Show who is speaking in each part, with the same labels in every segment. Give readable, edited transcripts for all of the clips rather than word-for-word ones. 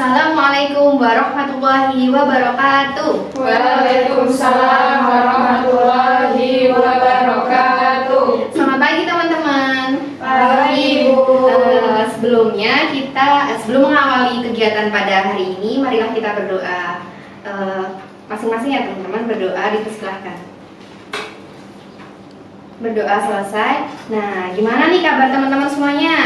Speaker 1: Assalamualaikum warahmatullahi wabarakatuh.
Speaker 2: Waalaikumsalam warahmatullahi wabarakatuh.
Speaker 1: Selamat pagi teman-teman.
Speaker 2: Pagi, Bu.
Speaker 1: Sebelumnya sebelum mengawali kegiatan pada hari ini, marilah kita berdoa. Masing-masing ya teman-teman, berdoa dipersilahkan. Berdoa selesai. Nah, gimana nih kabar teman-teman semuanya?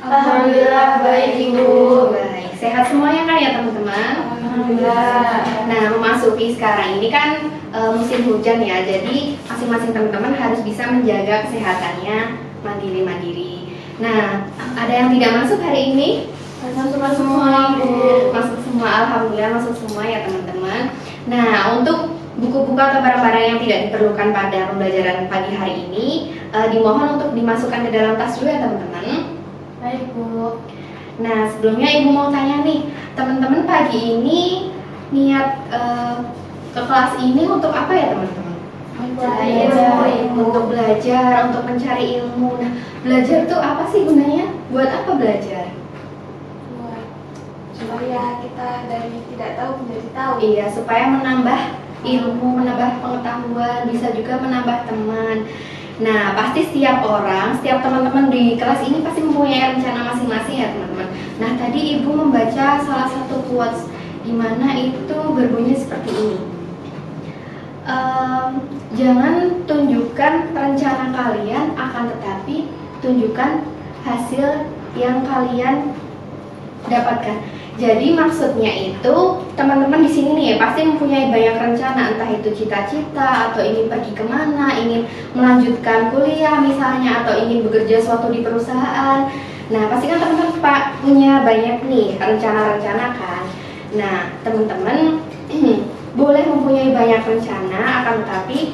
Speaker 2: Alhamdulillah baik, Ibu.
Speaker 1: Baik, sehat semuanya kan ya teman-teman?
Speaker 2: Alhamdulillah.
Speaker 1: Nah, memasuki sekarang ini kan musim hujan ya, jadi masing-masing teman-teman harus bisa menjaga kesehatannya mandiri-mandiri. Nah, ada yang tidak masuk hari ini?
Speaker 2: Masuk semua, Bu.
Speaker 1: Masuk semua, alhamdulillah masuk semua ya teman-teman. Nah, untuk buku-buku atau barang-barang yang tidak diperlukan pada pembelajaran pagi hari ini, dimohon untuk dimasukkan ke dalam tas dulu ya teman-teman.
Speaker 2: Baik, Bu.
Speaker 1: Nah, sebelumnya Ibu mau tanya nih, teman-teman pagi ini niat ke kelas ini untuk apa ya teman-teman? Untuk belajar, untuk mencari ilmu. Nah, belajar tuh apa sih gunanya? Buat apa belajar?
Speaker 2: Supaya kita dari tidak tahu menjadi tahu.
Speaker 1: Iya, supaya menambah ilmu, menambah pengetahuan, bisa juga menambah teman. Nah, pasti setiap orang, setiap teman-teman di kelas ini pasti mempunyai rencana masing-masing ya teman-teman. Nah, tadi Ibu membaca salah satu quotes di mana itu berbunyi seperti ini. Jangan tunjukkan rencana kalian, akan tetapi tunjukkan hasil yang kalian dapatkan. Jadi maksudnya itu teman-teman di sini nih pasti mempunyai banyak rencana, entah itu cita-cita atau ingin pergi kemana, ingin melanjutkan kuliah misalnya, atau ingin bekerja suatu di perusahaan. Nah, pasti kan teman-teman punya banyak nih rencana-rencana kan. Nah, teman-teman boleh mempunyai banyak rencana, akan tetapi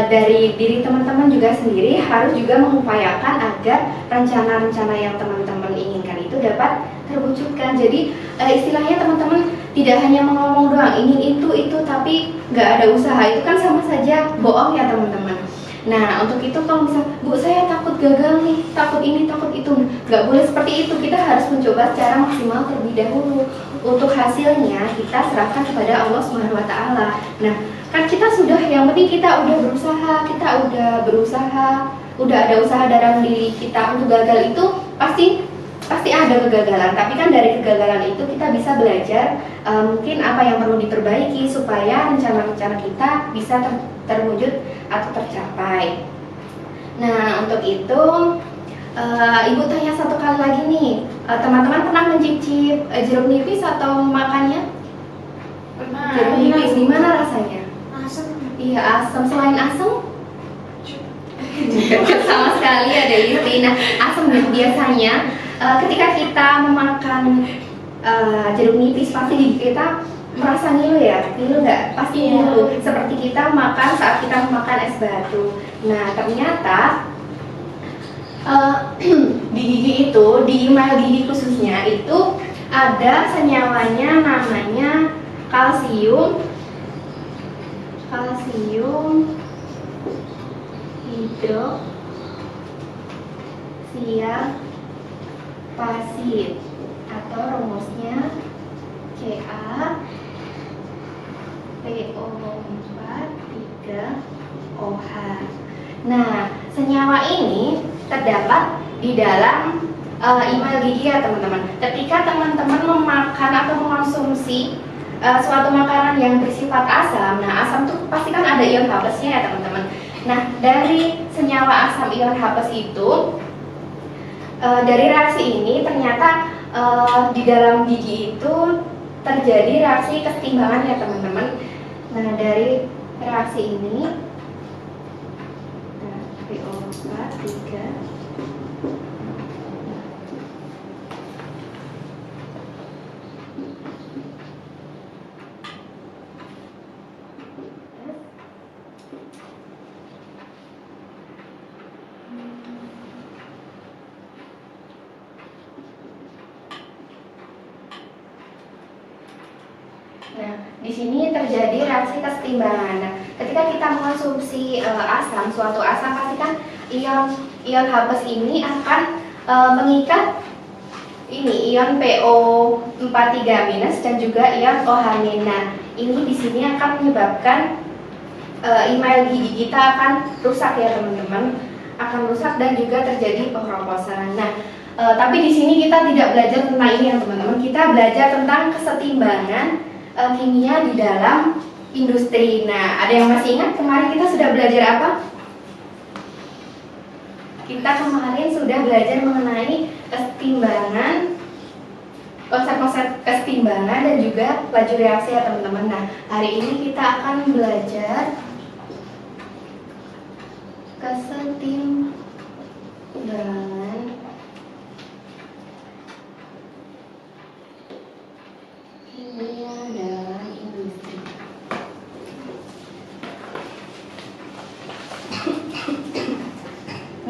Speaker 1: dari diri teman-teman juga sendiri harus juga mengupayakan agar rencana-rencana yang teman-teman inginkan itu dapat terwujudkan. Jadi istilahnya teman-teman tidak hanya ngomong doang ingin itu tapi nggak ada usaha, itu kan sama saja bohong ya teman-teman. Nah, untuk itu kalau misal Bu saya takut gagal nih, takut ini takut itu, nggak boleh seperti itu. Kita harus mencoba secara maksimal terlebih dahulu. Untuk hasilnya kita serahkan kepada Allah Subhanahu Wa Taala. Nah, kan kita sudah, yang penting kita udah berusaha, udah ada usaha dalam diri kita. Untuk gagal itu pasti ada kegagalan, tapi kan dari kegagalan itu kita bisa belajar mungkin apa yang perlu diperbaiki supaya rencana-rencana kita bisa terwujud atau tercapai. Nah, untuk itu Ibu tanya satu kali lagi nih, teman-teman pernah mencicip jeruk nipis atau memakannya?
Speaker 2: Pernah.
Speaker 1: Jeruk nipis gimana rasanya?
Speaker 2: Asam.
Speaker 1: Iya, asam. Selain asam? Sama sekali ada isi. Nah, asam biasanya ketika kita memakan jeruk nipis pasti gigi kita merasa ngilu ya, ngilu nggak? Pasti ngilu. Seperti kita makan saat kita makan es batu. Nah, ternyata di gigi itu, di email gigi khususnya itu ada senyawanya namanya kalsium hidroksiapatid atau rumusnya CaPO4 3OH. Nah, senyawa ini terdapat di dalam email gigi ya teman-teman. Ketika teman-teman memakan atau mengonsumsi suatu makanan yang bersifat asam, nah asam itu pasti kan ada ion H+-nya ya teman-teman. Nah, dari senyawa asam ion H+ itu dari reaksi ini ternyata di dalam gigi itu terjadi reaksi kesetimbangan ya teman-teman. Nah, dari reaksi ini PO4 3 Nah, di sini terjadi reaksi kesetimbangan. Nah, ketika kita mengonsumsi asam, suatu asam pasti kan ion H+ ini akan mengikat ini ion PO43- dan juga ion OH-. Nah, ini di sini akan menyebabkan email gigi kita akan rusak ya teman-teman, akan rusak dan juga terjadi pengroplosan. Nah, tapi di sini kita tidak belajar tentang ini ya teman-teman. Kita belajar tentang kesetimbangan kimia di dalam industri. Nah, ada yang masih ingat kemarin kita sudah belajar apa? Kita kemarin sudah belajar mengenai kesetimbangan, konsep-konsep kesetimbangan dan juga laju reaksi ya teman-teman. Nah, hari ini kita akan belajar kesetimbangan kimia dalam industri.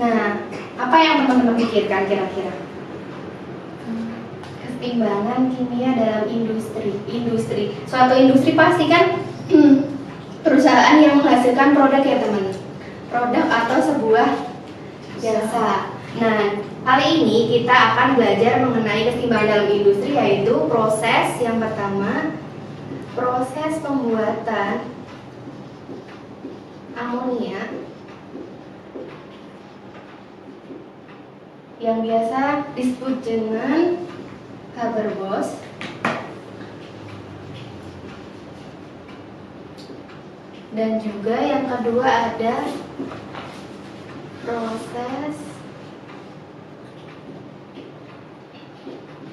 Speaker 1: Nah, apa yang teman-teman pikirkan kira-kira? Kesetimbangan kimia dalam industri. Suatu industri pasti kan perusahaan yang menghasilkan produk ya teman. Produk atau sebuah jasa. Nah, kali ini kita akan belajar mengenai kesetimbangan dalam industri, yaitu proses yang pertama, proses pembuatan amonia yang biasa disebut dengan Haber-Bosch. Dan juga yang kedua ada proses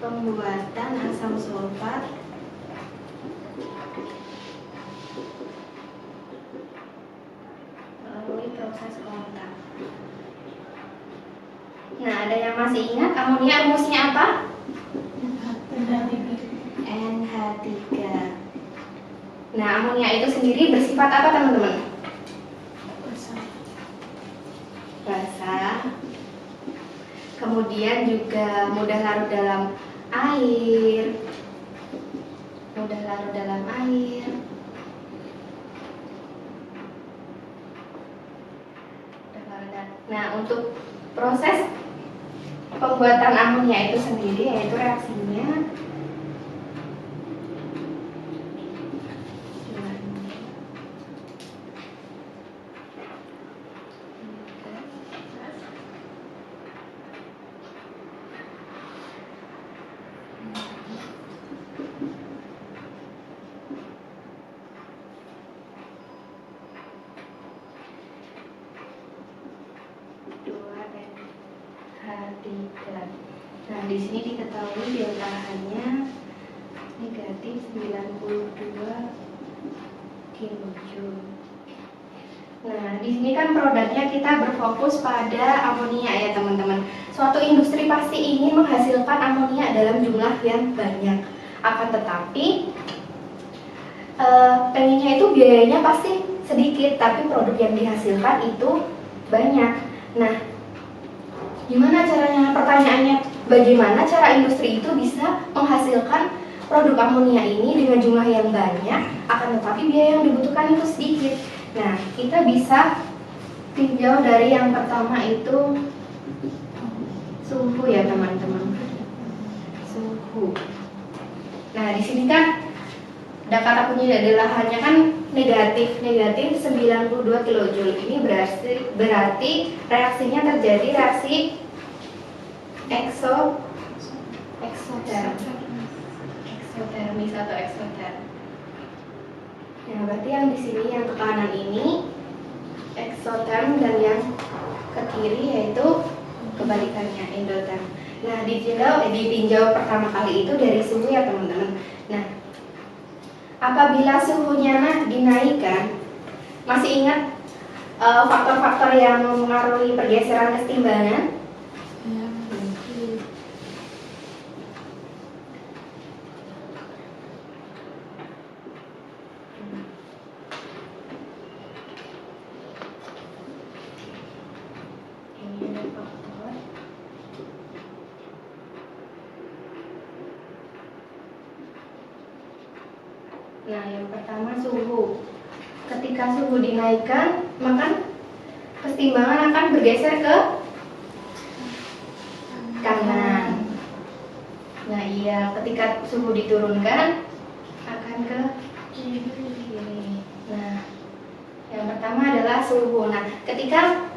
Speaker 1: pembuatan asam sulfat melalui proses kontak. Nah, ada yang masih ingat amonia rumusnya apa? NH3. Nah, amonia itu sendiri bersifat apa teman-teman? Basah. Kemudian juga mudah larut dalam air. Nah, untuk proses pembuatan amonia itu sendiri yaitu reaksinya H3. Nah, di sini diketahui delta-H-nya negatif 92 kilojoule. Nah, di sini kan produknya kita berfokus pada amonia ya teman-teman. Suatu industri pasti ingin menghasilkan amonia dalam jumlah yang banyak. Akan tetapi pengennya itu biayanya pasti sedikit, tapi produk yang dihasilkan itu banyak. Nah, gimana caranya? Pertanyaannya, bagaimana cara industri itu bisa menghasilkan produk amonia ini dengan jumlah yang banyak, akan tetapi biaya yang dibutuhkan itu sedikit. Nah, kita bisa tinjau dari yang pertama itu suhu ya teman-teman. Suhu. Nah, di sini kan ada kata kunci adalah hanya kan negatif 92 kilojoule. Ini berarti reaksinya terjadi reaksi eksotermis atau eksoterm. Nah, berarti yang di sini yang ke kanan ini eksoterm dan yang ke kiri yaitu kebalikannya endotherm. Nah, ditinjau pertama kali itu dari suhu ya teman-teman. Nah, apabila suhunya dinaikkan, masih ingat faktor-faktor yang mempengaruhi pergeseran kesetimbangan? Ini ada faktor. Nah, yang pertama suhu. Ketika suhu dinaikkan, maka kesetimbangan akan bergeser ke kanan. Nah iya, ketika suhu diturunkan akan ke kiri. Nah, yang pertama adalah suhu. Nah, ketika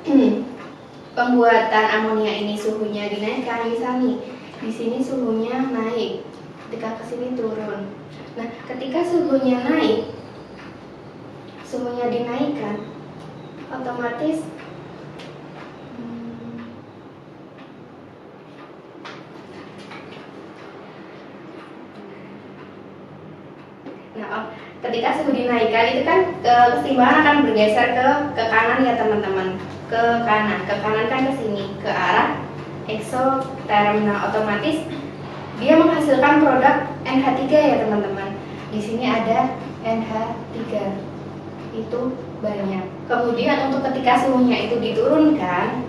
Speaker 1: pembuatan amonia ini suhunya dinaikkan, misalnya di sini suhunya naik, ketika ke sini turun. Nah, ketika suhunya naik, suhunya dinaikkan, otomatis ketika suhu dinaikkan itu kan keseimbangan akan bergeser ke kanan ya teman-teman, ke kanan kan ke sini, ke arah eksoterm. Nah, otomatis dia menghasilkan produk NH3 ya teman-teman. Di sini ada NH3 itu banyak. Kemudian untuk ketika suhunya itu diturunkan,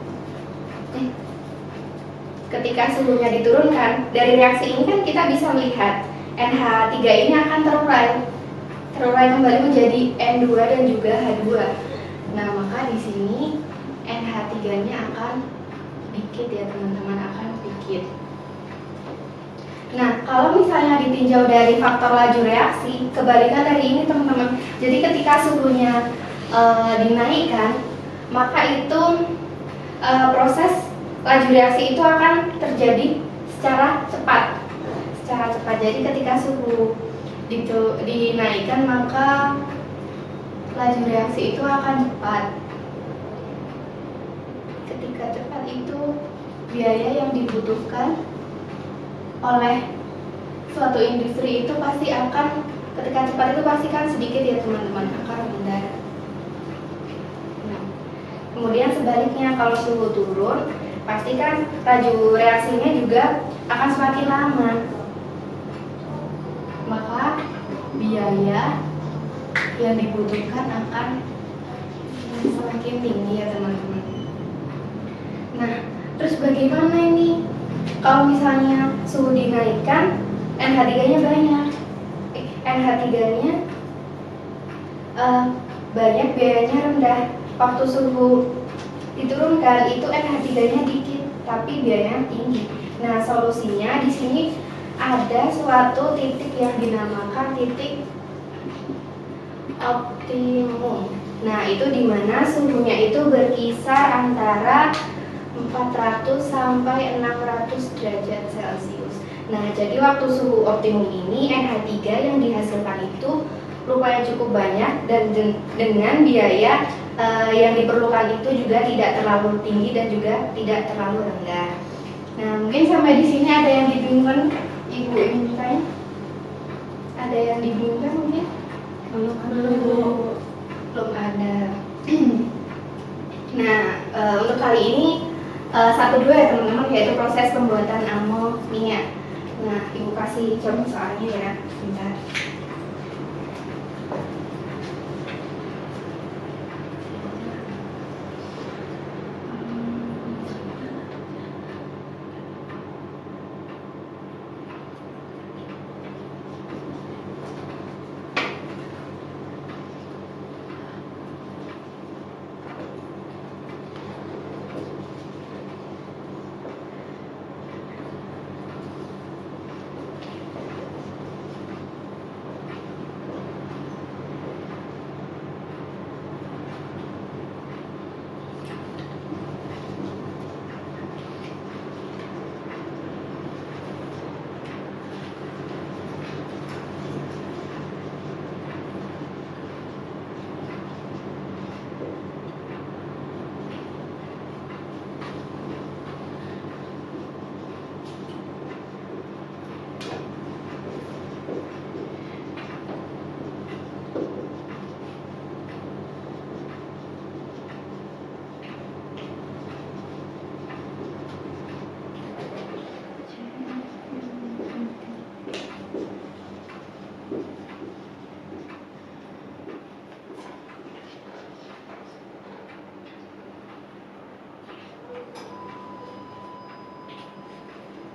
Speaker 1: dari reaksi ini kan kita bisa melihat NH3 ini akan terurai kembali menjadi N2 dan juga H2. Nah, maka di sini NH3-nya akan dikit ya teman-teman, akan dikit. Nah, kalau misalnya ditinjau dari faktor laju reaksi, kebalikan dari ini teman-teman. Jadi ketika suhunya dinaikkan, maka itu proses laju reaksi itu akan terjadi secara cepat. Jadi ketika suhu dinaikkan, maka laju reaksi itu akan cepat. Ketika cepat itu biaya yang dibutuhkan oleh suatu industri itu pasti akan, ketika cepat itu pasti kan sedikit ya teman-teman, akan rendah. Nah, kemudian sebaliknya kalau suhu turun, pasti kan laju reaksinya juga akan semakin lama, maka biaya yang dibutuhkan akan semakin tinggi ya teman-teman. Nah, terus bagaimana ini kalau misalnya suhu dinaikkan, NH3-nya banyak, NH3-nya banyak, biayanya rendah. Waktu suhu diturunkan itu NH3-nya dikit tapi biayanya tinggi. Nah, solusinya di sini ada suatu titik yang dinamakan titik optimum. Nah, itu dimana suhunya itu berkisar antara 400 sampai 600 derajat Celcius. Nah, jadi waktu suhu optimum ini NH3 yang dihasilkan itu rupanya cukup banyak dan dengan biaya yang diperlukan itu juga tidak terlalu tinggi dan juga tidak terlalu rendah. Nah, mungkin sampai di sini ada yang dibingungkan Ibu Intan? Ada yang dibingungkan mungkin? Belum ada. Nah, untuk kali ini 1-2 ya teman-teman, yaitu proses pembuatan amonia. Nah, Ibu kasih contoh soalnya ya, sebentar.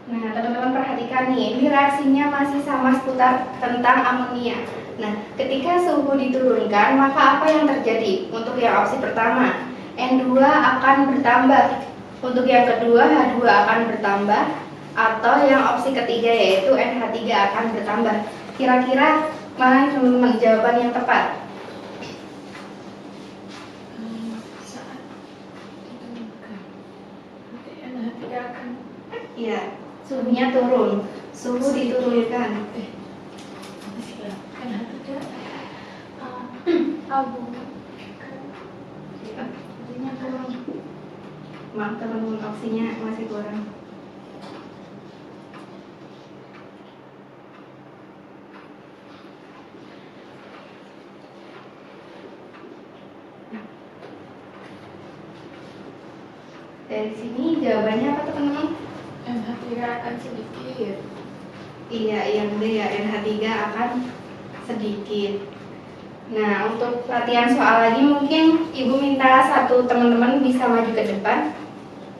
Speaker 1: Nah, teman-teman perhatikan nih, ini reaksinya masih sama seputar tentang amonia. Nah, ketika suhu diturunkan, maka apa yang terjadi? Untuk yang opsi pertama, N2 akan bertambah. Untuk yang kedua, H2 akan bertambah. atau yang opsi ketiga yaitu NH3 akan bertambah. Kira-kira mana teman-teman jawaban yang tepat?
Speaker 2: Saat ditemukan, nanti NH3 akan
Speaker 1: Iya, suhunya turun, suhu diturunkan.
Speaker 2: NH3 abu artinya turun.
Speaker 1: Maaf teman-teman, opsinya masih kurang. Dari sini jawabannya apa teman-teman?
Speaker 2: NH3 akan sedikit.
Speaker 1: Iya, yang D ya, NH3 akan sedikit. Nah, untuk latihan soal lagi mungkin Ibu minta satu teman-teman bisa maju ke depan.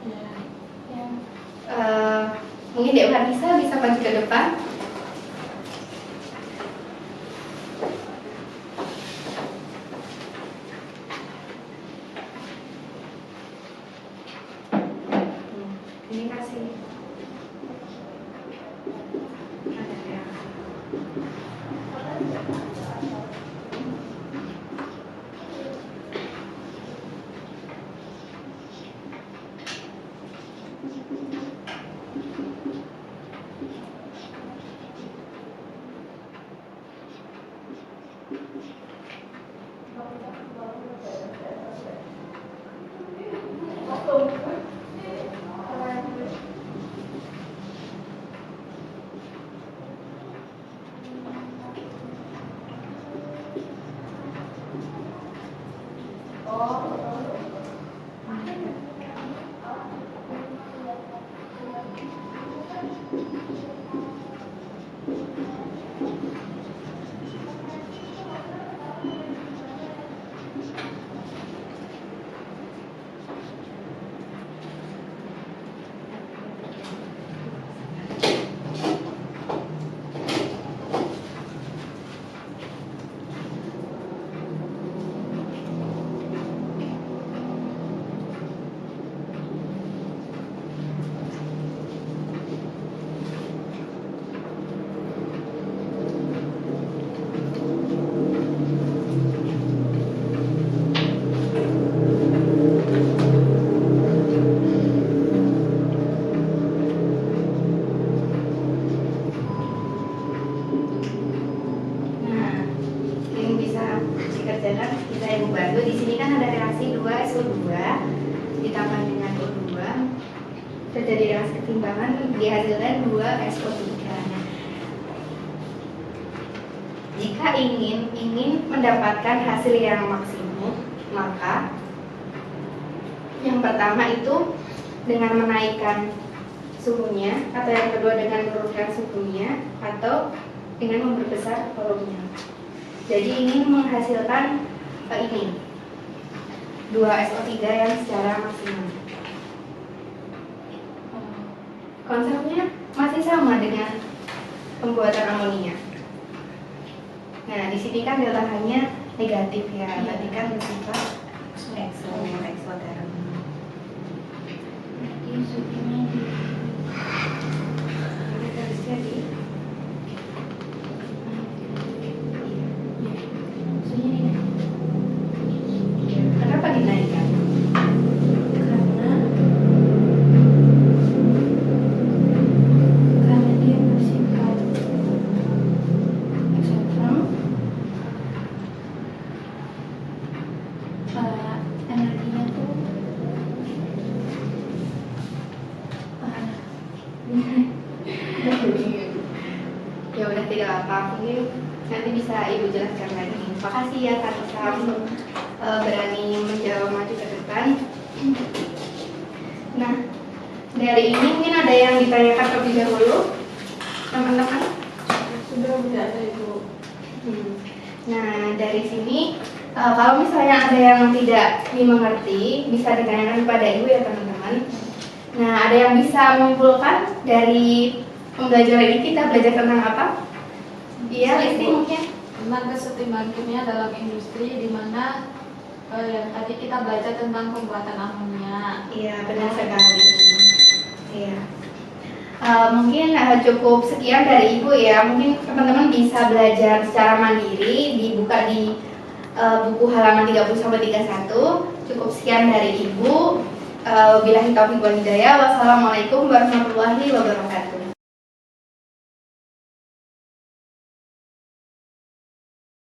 Speaker 2: Ya.
Speaker 1: Mungkin Dek Vanessa bisa maju ke depan. Ini kasih. Ada ya. Nah, ini bisa dikerjakan, kita Ibu bantu. Di sini kan ada reaksi 2SO2 ditambah dengan O2 terjadi reaksi ketimbangan, dihasilkan 2SO3. Nah, jika ingin mendapatkan hasil yang maksimum, maka yang pertama itu dengan menaikkan suhunya, atau yang kedua dengan menurunkan suhunya, atau dengan memperbesar volumenya. Jadi ingin menghasilkan ini 2SO3 yang secara maksimal. Konsepnya masih sama dengan pembuatan amonia. Nah, di sini kan delta H-nya negatif ya, berarti kan bersifat eksoterm.
Speaker 2: Jadi suhunya di
Speaker 1: Jadi
Speaker 2: suhunya di
Speaker 1: kenapa dinaikkan?
Speaker 2: karena dia bersifat eksoterm, energinya tuh
Speaker 1: Ya udah tidak apa, mungkin nanti bisa Ibu jelaskan lagi. Makasih ya Kak Nisa untuk berani menjawab maju ke depan. Nah, dari ini mungkin ada yang ditanyakan terlebih dahulu, teman-teman.
Speaker 2: sudah tidak ada Ibu.
Speaker 1: Nah, dari sini kalau misalnya ada yang tidak dimengerti, bisa ditanyakan kepada Ibu ya teman-teman. Nah, ada yang bisa menyimpulkan dari pembelajaran ini kita belajar tentang apa? Iya, listing mungkin.
Speaker 2: Tentang kesetimbangan kimia dalam industri, di mana yang tadi kita belajar tentang pembuatan amonia.
Speaker 1: Iya, benar sekali. Iya. Mungkin cukup sekian dari Ibu ya. Mungkin teman-teman bisa belajar secara mandiri, dibuka di buku halaman 30-31. Cukup sekian dari Ibu. Wabillahi taufiq wal hidayah. Wassalamualaikum warahmatullahi wabarakatuh.